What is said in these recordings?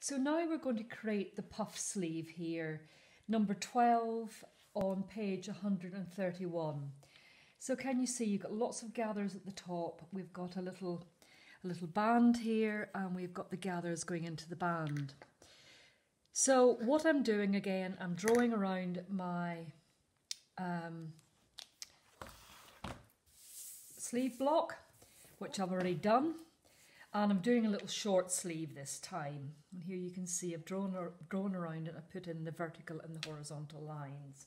So now we're going to create the puff sleeve here, number 12 on page 131. So can you see you've got lots of gathers at the top, we've got a little band here, and we've got the gathers going into the band. So what I'm doing again, I'm drawing around my sleeve block, which I've already done, and I'm doing a little short sleeve this time. And here you can see I've drawn around it, I put in the vertical and the horizontal lines.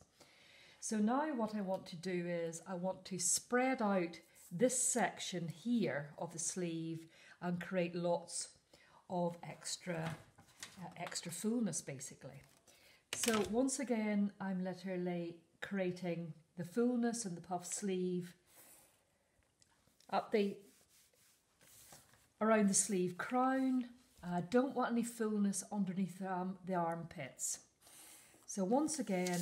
So now what I want to do is I want to spread out this section here of the sleeve and create lots of extra fullness basically. So once again I'm literally creating the fullness in the puff sleeve around the sleeve crown. I don't want any fullness underneath the armpits. So once again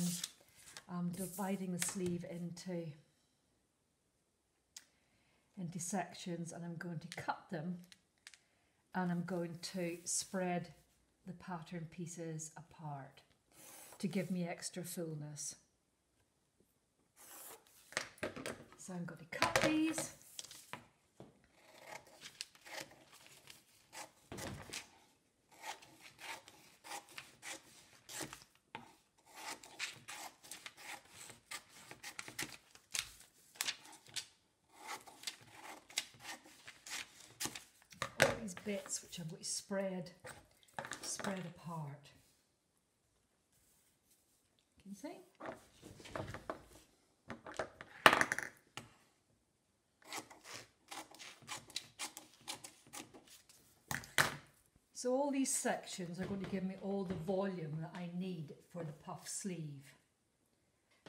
I'm dividing the sleeve into sections, and I'm going to cut them, and I'm going to spread the pattern pieces apart to give me extra fullness. So I'm going to cut these. Bits which I'm going to spread apart. Can you see? So all these sections are going to give me all the volume that I need for the puff sleeve.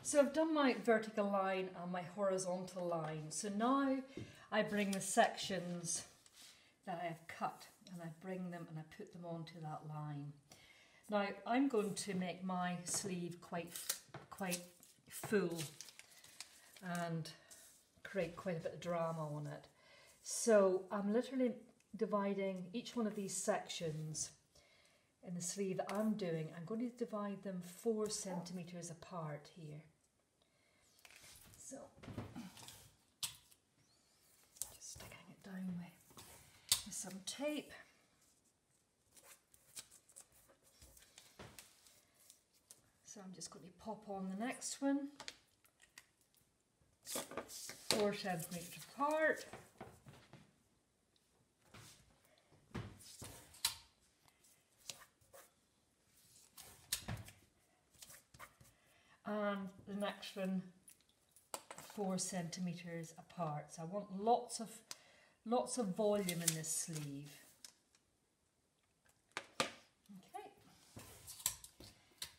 So I've done my vertical line and my horizontal line. So now I bring the sections that I have cut, and I bring them and I put them onto that line. Now I'm going to make my sleeve quite full and create quite a bit of drama on it. So I'm literally dividing each one of these sections in the sleeve that I'm doing. I'm going to divide them 4 centimeters apart here. So just sticking it down with some tape. So I'm just going to pop on the next one, 4 centimeters apart. And the next one 4 centimeters apart. So I want lots of volume in this sleeve. Okay,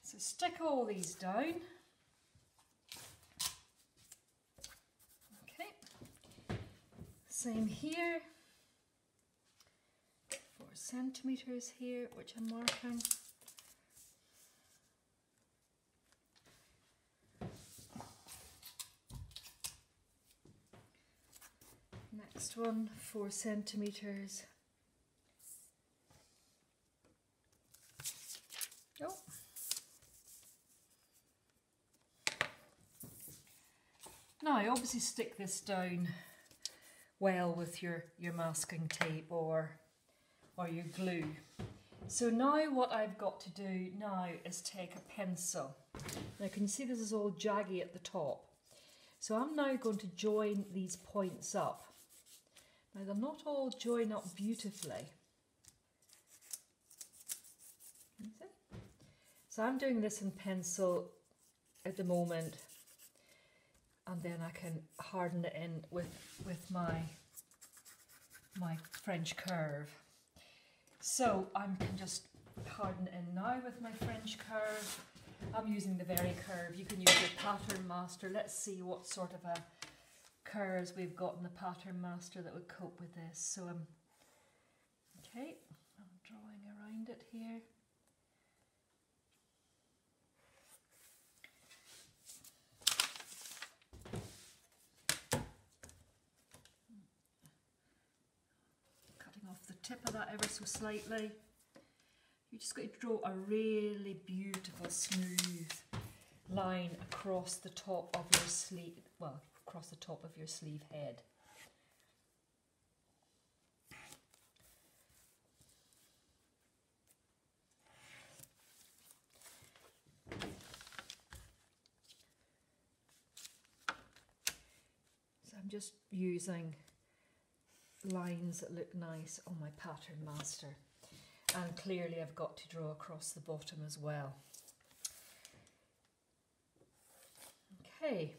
so stick all these down. Okay, same here, 4 centimeters here, which I'm marking. Next one, 4 centimeters. Oh. Now I obviously stick this down well with your masking tape or your glue. So now what I've got to do now is take a pencil. Now can you see this is all jaggy at the top? So I'm now going to join these points up. Now they'll not all join up beautifully. So I'm doing this in pencil at the moment, and then I can harden it in with my French curve. So I can just harden it in now with my French curve. I'm using the very curve. You can use your pattern master. Let's see what sort of a curves we've got in the pattern master that would cope with this. So okay, I'm drawing around it here. Cutting off the tip of that ever so slightly. you just got to draw a really beautiful smooth line across the top of your sleeve, well, across the top of your sleeve head. So I'm just using lines that look nice on my pattern master, and clearly I've got to draw across the bottom as well. Okay,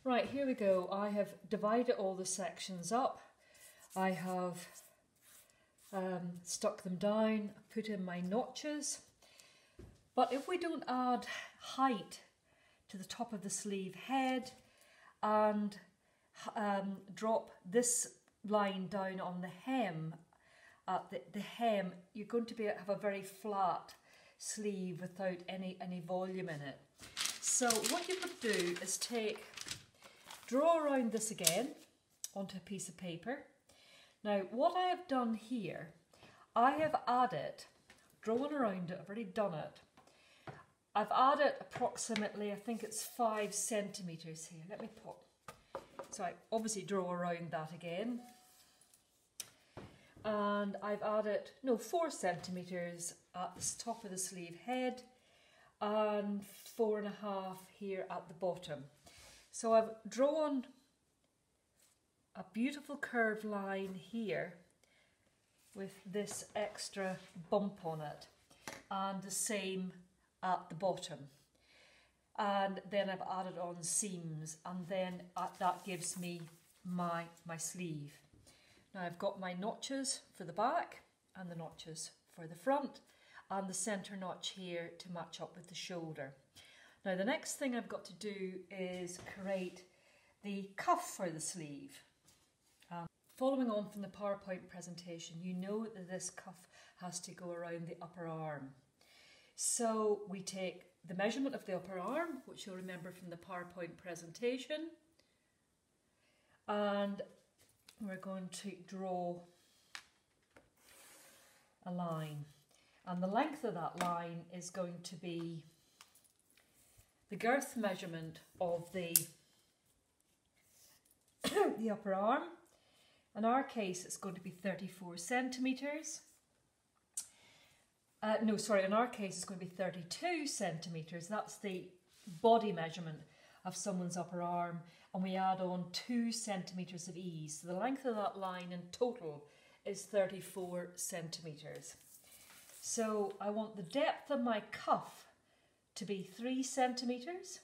right, here we go. I have divided all the sections up. I have stuck them down, put in my notches. But if we don't add height to the top of the sleeve head and drop this line down on the hem, at the hem, you're going to have a very flat sleeve without any volume in it. So what you would do is draw around this again onto a piece of paper. Now what I have done here, I have added, drawn around it, I've already done it. I've added approximately, I think it's 5 centimetres here. Let me pop. So I obviously draw around that again. And I've added, 4 centimetres at the top of the sleeve head and 4.5 here at the bottom. So I've drawn a beautiful curved line here with this extra bump on it, and the same at the bottom. And then I've added on seams, and then that gives me my sleeve. Now I've got my notches for the back and the notches for the front, and the centre notch here to match up with the shoulder. Now the next thing I've got to do is create the cuff for the sleeve. Following on from the PowerPoint presentation, you know that this cuff has to go around the upper arm. So we take the measurement of the upper arm, which you'll remember from the PowerPoint presentation, and we're going to draw a line. And the length of that line is going to be the girth measurement of the upper arm. In our case, it's going to be 34 centimetres. In our case, it's going to be 32 centimetres. That's the body measurement of someone's upper arm. And we add on 2 centimetres of ease. So the length of that line in total is 34 centimetres. So I want the depth of my cuff to be 3 centimetres.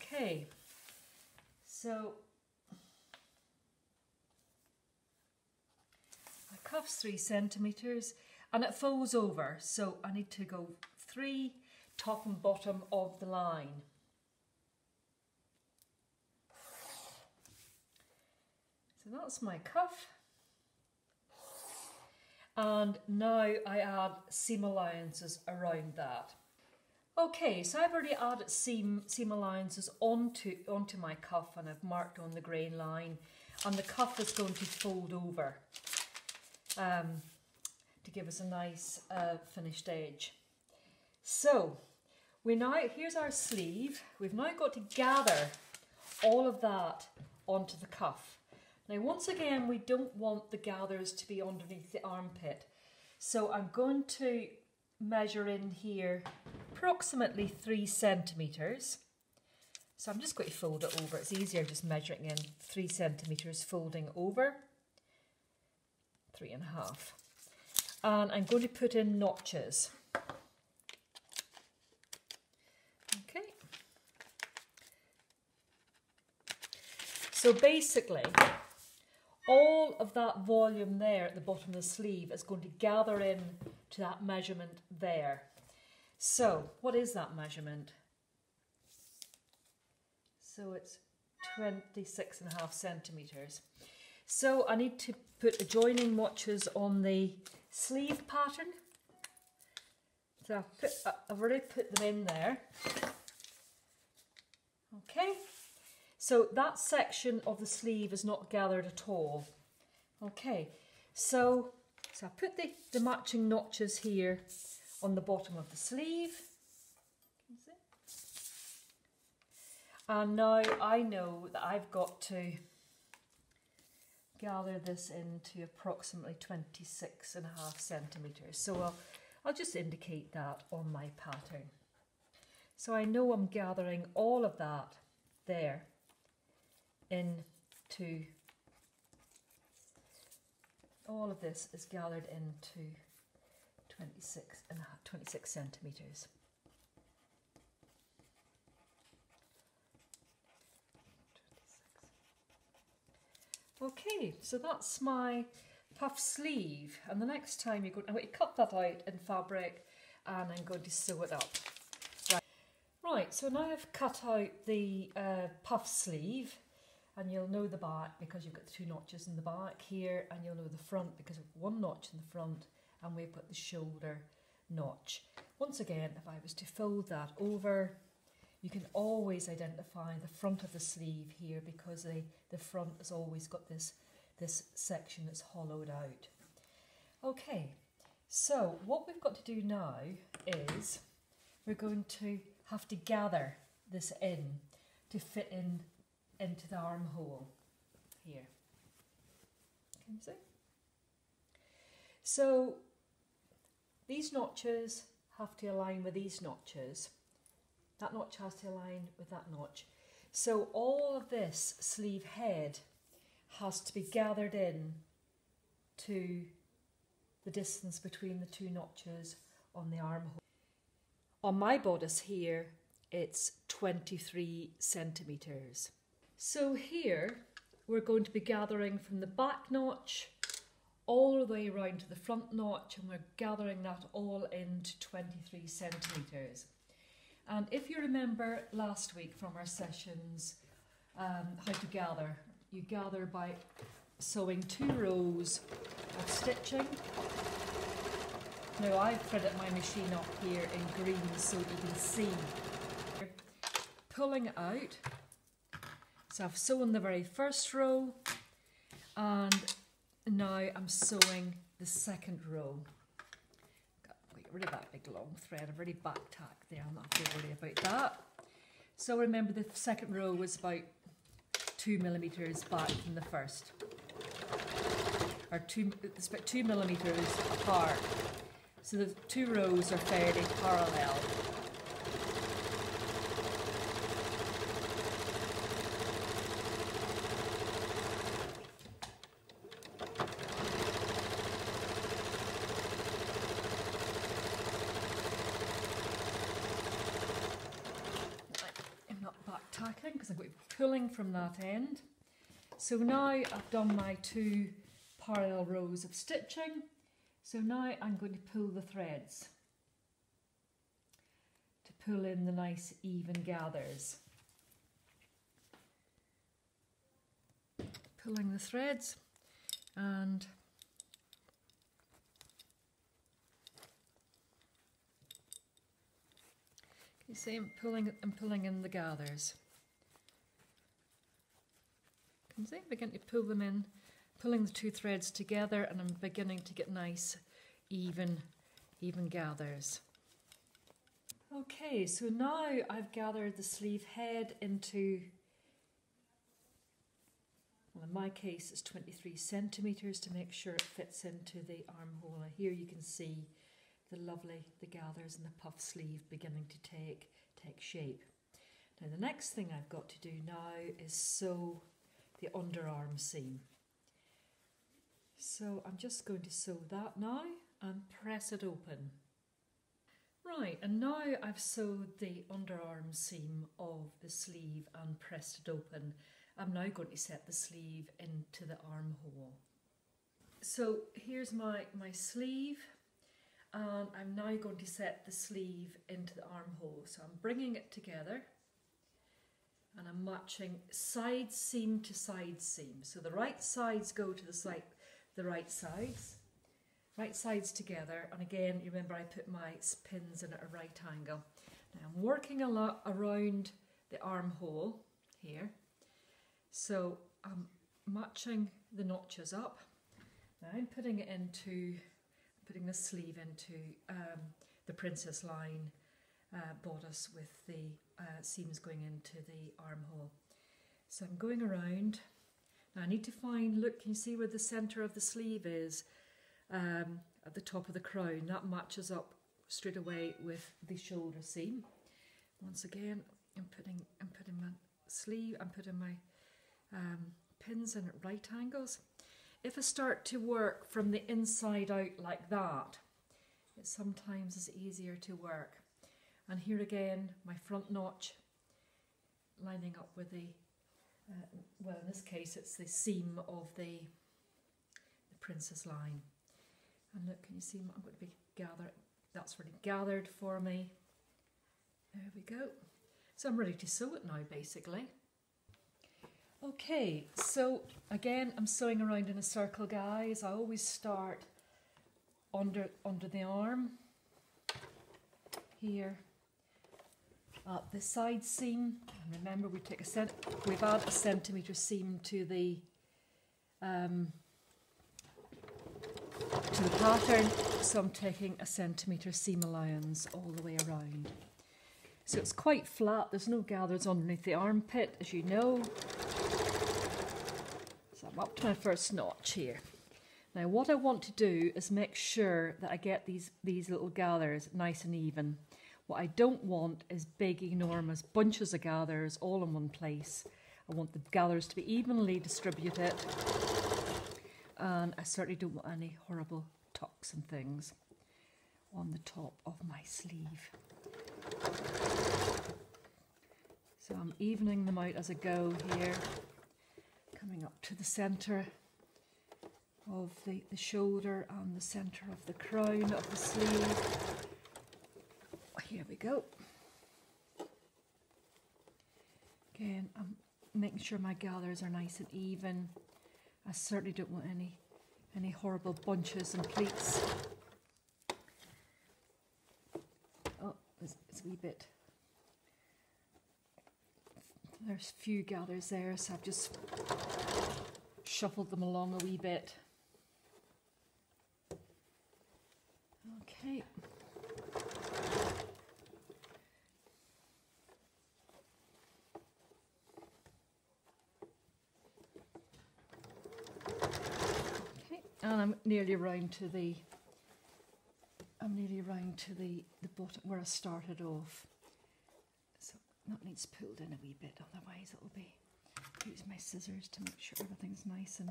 Okay, so my cuff's 3 centimetres and it folds over, so I need to go 3 top and bottom of the line. So that's my cuff. And now I add seam allowances around that. Okay, so I've already added seam allowances onto my cuff, and I've marked on the grain line, and the cuff is going to fold over to give us a nice finished edge. So here's our sleeve. We've now got to gather all of that onto the cuff. Now once again, we don't want the gathers to be underneath the armpit, so I'm going to measure in here approximately 3 centimetres. So I'm just going to fold it over. It's easier just measuring in 3 centimetres, folding over 3.5. And I'm going to put in notches. Okay. So basically, all of that volume there at the bottom of the sleeve is going to gather in to that measurement there. So what is that measurement? So it's 26.5 centimetres. So I need to put adjoining notches on the sleeve pattern. So I've already put them in there. Okay, So that section of the sleeve is not gathered at all. Okay, so I put the matching notches here on the bottom of the sleeve. Can you see? And now I know that I've got to gather this into approximately 26.5 centimetres. So I'll just indicate that on my pattern. So I know I'm gathering all of that there into, all of this is gathered into 26 centimetres. Okay, so that's my puff sleeve, and the next time I'm going to cut that out in fabric and I'm going to sew it up. Right, so now I've cut out the puff sleeve, and you'll know the back because you've got the 2 notches in the back here, and you'll know the front because we've 1 notch in the front and we've got the shoulder notch. Once again, if I was to fold that over, you can always identify the front of the sleeve here because the front has always got this section that's hollowed out. Okay, so what we've got to do now is we're going to have to gather this in to fit into the armhole here. Can you see? So these notches have to align with these notches. That notch has to align with that notch. So all of this sleeve head has to be gathered in to the distance between the 2 notches on the armhole. On my bodice here, it's 23 centimetres. So here, we're going to be gathering from the back notch all the way around to the front notch, and we're gathering that all into 23 centimetres. And if you remember last week from our sessions, how to gather, you gather by sewing 2 rows of stitching. Now I've threaded my machine up here in green so you can see. Pulling it out. So I've sewn the very first row, and now I'm sewing the second row. Got rid of that big long thread, I've already back tacked there, I'm not going to worry about that. So remember the second row was about 2 millimetres back from the first. Or it's about 2 millimetres apart. So the 2 rows are fairly parallel. I'm not back tacking because I'm going to be pulling from that end. So now I've done my 2 parallel rows of stitching. So now I'm going to pull the threads to pull in the nice even gathers. Pulling the threads, and you see I'm pulling in the gathers. Can you see? I'm beginning to pull them in. Pulling the 2 threads together, and I'm beginning to get nice even gathers. Okay, so now I've gathered the sleeve head into, well in my case it's 23 centimetres to make sure it fits into the armhole. Here you can see the gathers and the puff sleeve beginning to take shape. Now the next thing I've got to do now is sew the underarm seam. So I'm just going to sew that now and press it open. Right, and now I've sewed the underarm seam of the sleeve and pressed it open. I'm now going to set the sleeve into the armhole. So here's my sleeve, and I'm now going to set the sleeve into the armhole. So I'm bringing it together and I'm matching side seam to side seam. So the right sides go to the right sides together, and again you remember I put my pins in at a right angle. Now I'm working a lot around the armhole here, So I'm matching the notches up. Now I'm putting the sleeve into the princess line bodice with the seams going into the armhole. So I'm going around. Now I need to find, look, can you see where the centre of the sleeve is at the top of the crown? That matches up straight away with the shoulder seam. Once again, I'm putting my sleeve, I'm putting my pins in at right angles. If I start to work from the inside out like that, it sometimes is easier to work. And here again, my front notch lining up with the, well, in this case, it's the seam of the princess line. And look, can you see, I'm going to be gathered, that's already gathered for me. There we go. So I'm ready to sew it now, basically. Okay, so again, I'm sewing around in a circle, guys. I always start under the arm here at the side seam. And remember, we've added a centimetre seam to the pattern, so I'm taking a centimetre seam allowance all the way around. So it's quite flat, there's no gathers underneath the armpit, as you know. So I'm up to my first notch here. Now what I want to do is make sure that I get these little gathers nice and even. What I don't want is big, enormous bunches of gathers all in one place. I want the gathers to be evenly distributed, and I certainly don't want any horrible tucks and things on the top of my sleeve. So I'm evening them out as I go here, coming up to the centre of the shoulder and the centre of the crown of the sleeve. Here we go. Again, I'm making sure my gathers are nice and even. I certainly don't want any horrible bunches and pleats. Oh, it's a wee bit. There's few gathers there, so I've just shuffled them along a wee bit. Okay. And I'm nearly around to the bottom where I started off. So that needs pulled in a wee bit, otherwise it'll be, use my scissors to make sure everything's nice and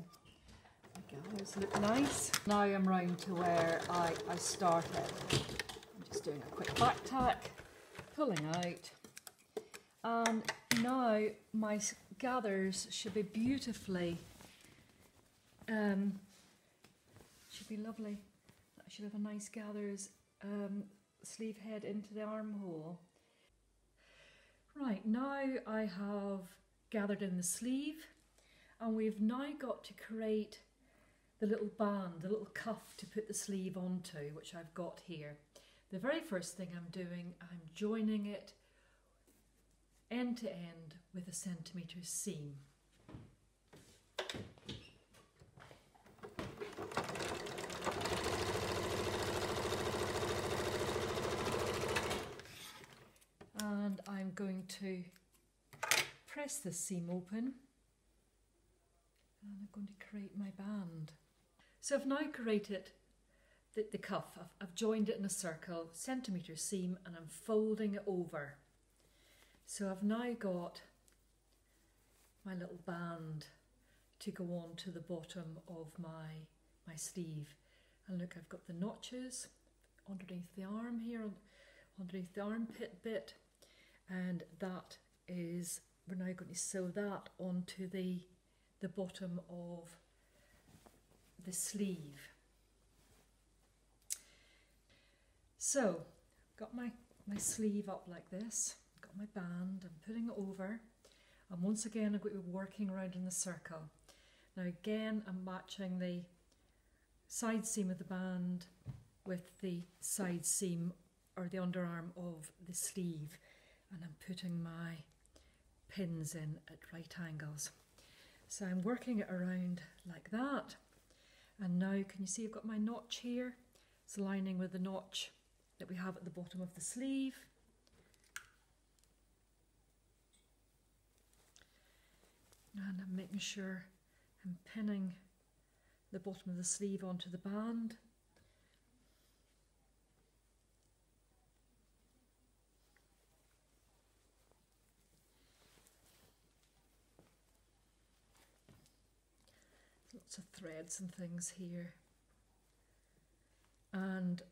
the gathers look nice. Now I'm round to where I started. I'm just doing a quick back tack, pulling out, and now my gathers should be beautifully should be lovely. I should have a nice gathers sleeve head into the armhole. Right, now I have gathered in the sleeve, and we've now got to create the little band, the little cuff to put the sleeve onto, which I've got here. The very first thing I'm doing, I'm joining it end to end with a centimetre seam. And I'm going to press the seam open, and I'm going to create my band. So I've now created the cuff. I've joined it in a circle, centimetre seam, and I'm folding it over. So I've now got my little band to go on to the bottom of my sleeve. And look, I've got the notches underneath the arm here, underneath the armpit bit. And that is, we're now going to sew that onto the bottom of the sleeve. So, got my sleeve up like this, got my band, I'm putting it over, and once again I'm going to be working around in the circle. Now again, I'm matching the side seam of the band with the side seam or the underarm of the sleeve. And I'm putting my pins in at right angles. So I'm working it around like that. And now can you see I've got my notch here? It's aligning with the notch that we have at the bottom of the sleeve. And I'm making sure I'm pinning the bottom of the sleeve onto the band. Lots of threads and things here. And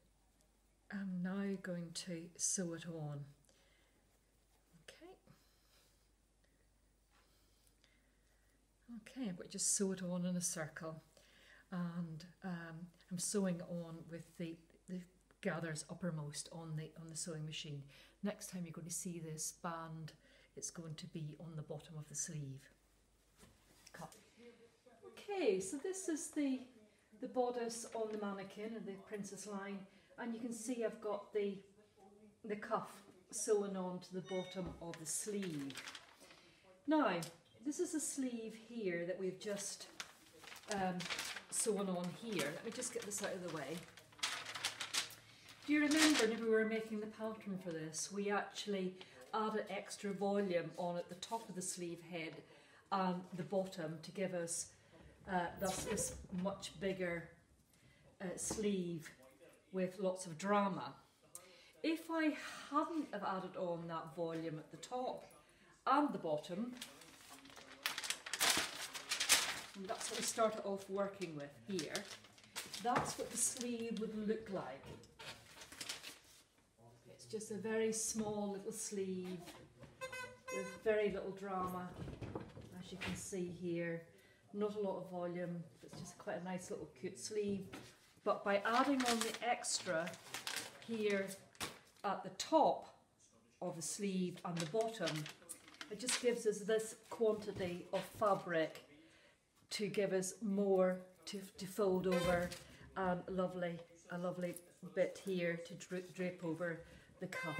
I'm now going to sew it on. Okay, I'm going to just sew it on in a circle, and I'm sewing on with the gathers uppermost on the sewing machine. Next time you're going to see this band, it's going to be on the bottom of the sleeve. Cut. Okay, so this is the bodice on the mannequin and the princess line, and you can see I've got the cuff sewn on to the bottom of the sleeve. Now, this is a sleeve here that we've just sewn on here. Let me just get this out of the way. Do you remember when we were making the pattern for this, we actually added extra volume on at the top of the sleeve head and the bottom to give us this much bigger sleeve with lots of drama. If I hadn't have added on that volume at the top and the bottom, and that's what we started off working with here, that's what the sleeve would look like. It's just a very small little sleeve with very little drama, as you can see here. Not a lot of volume, it's just quite a nice little cute sleeve. But by adding on the extra here at the top of the sleeve and the bottom, it just gives us this quantity of fabric to give us more to fold over, and a lovely bit here to drape over the cuff.